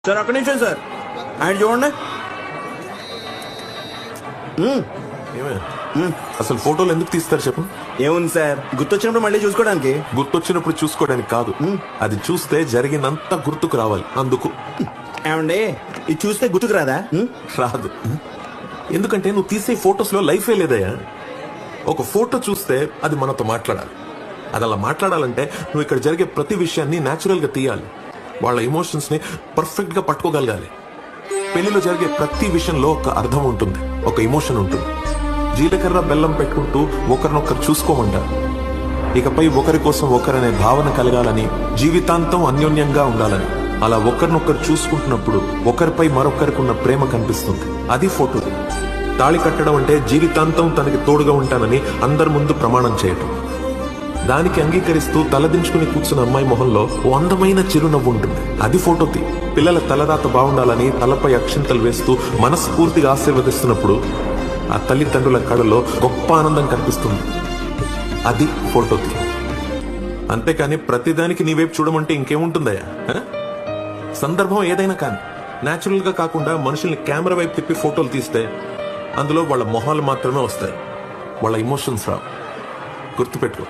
Sir అక్కడి నిమిషం sir ఆయన చూడండి. అసలు ఫోటోలు ఎందుకు తీస్తారు చెప్పు? ఏముంది సార్, గుర్తొచ్చినప్పుడు మళ్ళీ చూసుకోవడానికి. గుర్తొచ్చినప్పుడు చూసుకోవడానికి కాదు, అది చూస్తే జరిగినంత గుర్తుకు రావాలి అందుకు. ఏమండి ఇది చూస్తే గుర్తుకు రాదా? రాదు. ఎందుకంటే నువ్వు తీసే ఫొటోస్ లో లైఫే లేదయ్యా. ఒక ఫోటో చూస్తే అది మనతో మాట్లాడాలి. అది అలా మాట్లాడాలంటే నువ్వు ఇక్కడ జరిగే ప్రతి విషయాన్ని న్యాచురల్ గా తీయాలి. వాళ్ళ ఎమోషన్స్ ని పర్ఫెక్ట్ గా పట్టుకోగలగాలి. పెళ్లిలో జరిగే ప్రతి విషయంలో ఒక అర్థం ఉంటుంది, ఒక ఎమోషన్ ఉంటుంది. జీలకర్ర బెల్లం పెట్టుకుంటూ ఒకరినొకరు చూసుకోమంటారు. ఇకపై ఒకరి కోసం ఒకరనే భావన కలగాలని, జీవితాంతం అన్యోన్యంగా ఉండాలని. అలా ఒకరినొకరు చూసుకుంటున్నప్పుడు ఒకరిపై మరొకరికి ఉన్న ప్రేమ కనిపిస్తుంది. అది ఫోటో. తాళి కట్టడం అంటే జీవితాంతం తనకి తోడుగా ఉంటానని అందరి ముందు ప్రమాణం చేయటం. దానికి అంగీకరిస్తూ తలదించుకుని కూర్చున్న అమ్మాయి మొహంలో ఓ అందమైన చిరునవ్వు ఉంటుంది. అది ఫోటోది. పిల్లల తలరాత బాగుండాలని తలపై అక్షింతలు వేస్తూ మనస్ఫూర్తిగా ఆశీర్వదిస్తున్నప్పుడు ఆ తల్లిదండ్రుల కళ్ళలో గొప్ప ఆనందం కనిపిస్తుంది. అది ఫోటోది. అంతేకాని ప్రతిదానికి నీ వైపు చూడమంటే ఇంకేముంటుందయ్యా? సందర్భం ఏదైనా కానీ న్యాచురల్ గా కాకుండా మనుషుల్ని కెమెరా వైపు తిప్పి ఫోటోలు తీస్తే అందులో వాళ్ళ మొహాలు మాత్రమే వస్తాయి, వాళ్ళ ఎమోషన్స్ రావు. గుర్తుపెట్టుకో.